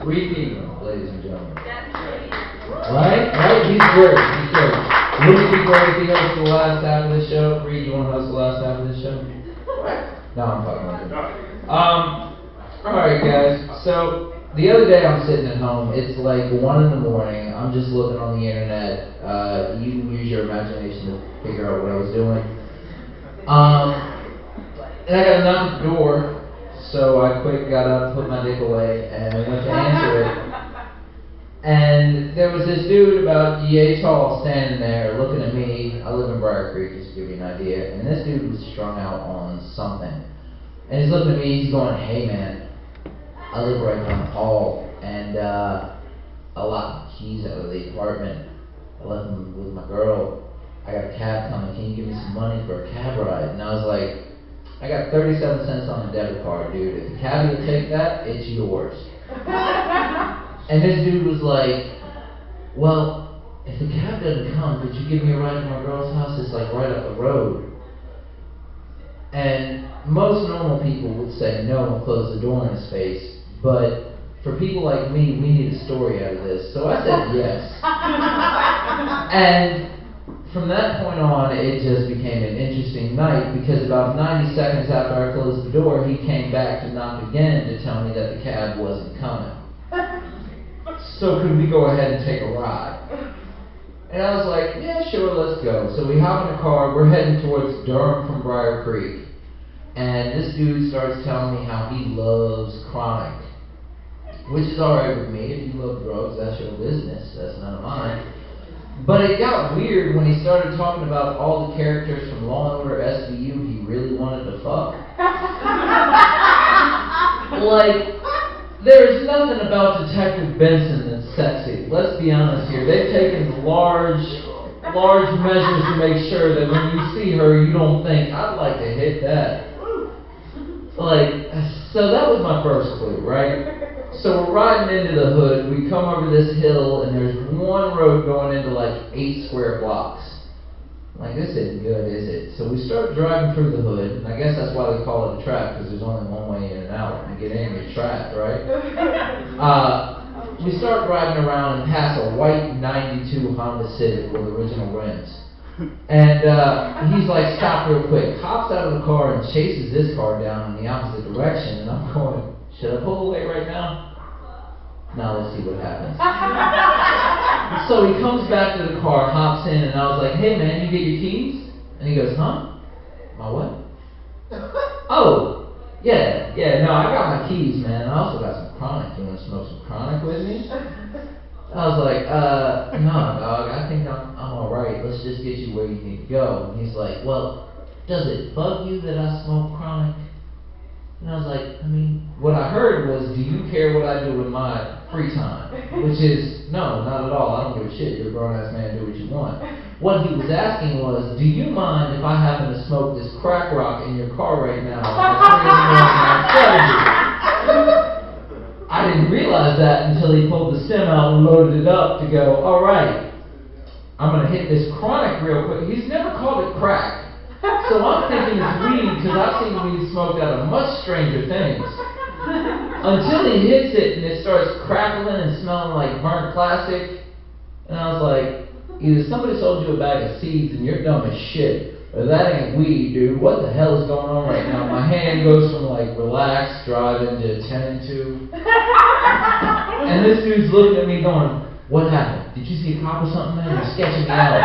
Reed Ingram, ladies and gentlemen. Right? He's great. Would you be great if he hosts the last half of the show? Reed, you want to host the last half of the show? No, I'm fucking with you. Alright guys, so the other day I'm sitting at home, it's like 1 in the morning, I'm just looking on the internet, you can use your imagination to figure out what I was doing. And I got a knock at the door, so I quick got up, put my dick away, and I went to answer it. And there was this dude about yay tall standing there looking at me. I live in Briar Creek, just to give you an idea, and this dude was strung out on something. And he's looking at me, he's going, hey man, I live right down the hall, and I locked the keys out of the apartment. I left them with my girl. I got a cab coming, can you give me some money for a cab ride? And I was like, I got 37 cents on a debit card, dude. If the cabbie will take that, it's yours. And this dude was like, well, if the cab doesn't come, could you give me a ride to my girl's house? It's like right up the road. And most normal people would say no and close the door in his face. But for people like me, we need a story out of this. So I said yes. And from that point on, it just became an interesting night because about 90 seconds after I closed the door, he came back to knock again to tell me that the cab wasn't coming. So could we go ahead and take a ride? And I was like, yeah, sure, let's go. So we hop in the car, we're heading towards Durham from Briar Creek. And this dude starts telling me how he loves Chronic. Which is alright with me. If you love drugs, that's your business. That's none of mine. But it got weird when he started talking about all the characters from Law & Order SVU he really wanted to fuck. Like, there's nothing about Detective Benson that's sexy. Let's be honest here. They've taken large measures to make sure that when you see her, you don't think, I'd like to hit that. Like, so that was my first clue, right? So we're riding into the hood, we come over this hill, and there's one road going into like 8 square blocks. Like, this isn't good, is it? So we start driving through the hood, and I guess that's why they call it a trap, because there's only one way in and out. When you get in, you're trapped, right? We start driving around and pass a white 92 Honda Civic with original rims. And he's like, stop real quick, hops out of the car and chases this car down in the opposite direction, and I'm going, should I pull away right now? Now let's see what happens. So he comes back to the car, hops in, and I was like, hey man, you get your keys? And he goes, huh? My what? Oh, yeah, no, I got my keys, man. I also got some Chronic. You want to smoke some Chronic with me? I was like, no, dog, I think I'm alright. Let's just get you where you need to go. And he's like, well, does it bug you that I smoke Chronic? And I was like, I mean, what I heard was, do you care what I do with my free time? Which is, no, not at all. I don't give a shit. You're a grown-ass man, do what you want. What he was asking was, do you mind if I happen to smoke this crack rock in your car right now at 3 in the morning? I didn't realize that until he pulled the stem out and loaded it up to go, alright, I'm going to hit this Chronic real quick. He's never called it crack. So I'm thinking it's weed because I've seen weed smoked out of much stranger things. Until he hits it and it starts crackling and smelling like burnt plastic. And I was like, either somebody sold you a bag of seeds and you're dumb as shit, or that ain't weed, dude. What the hell is going on right now? My hand goes from like relaxed driving to 10 and 2. And this dude's looking at me going, what happened? Did you see a cop or something, man? You're sketching me out.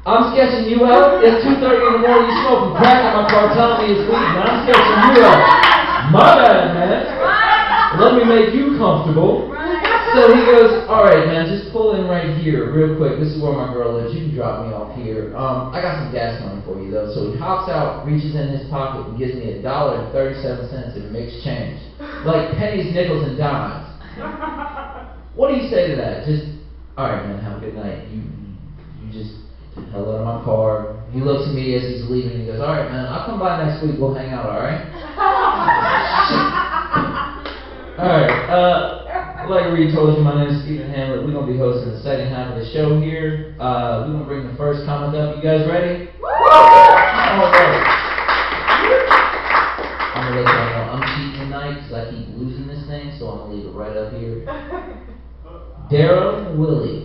I'm sketching you out? It's 2:30 in the morning, you smoking crack in my car telling me it's weed, and I'm sketching you out. My bad, man. Let me make you comfortable. So he goes, alright man, just pull in right here, real quick. This is where my girl lives. You can drop me off here. I got some gas money for you though. So he hops out, reaches in his pocket, and gives me $1.37 in mixed change. Like pennies, nickels, and dimes. What do you say to that? Just, alright man, have a good night. You just held out of my car. He looks at me as he's leaving and he goes, alright man, I'll come by next week, we'll hang out, alright? Alright, like Reed told you, my name is Stephen Hamlett. We're going to be hosting the second half of the show here. We're going to bring the first comic up. You guys ready? Alright. I'm going to let y'all know I'm cheating tonight because I keep losing this thing. so I'm gonna leave it right up here. Daryl Willie.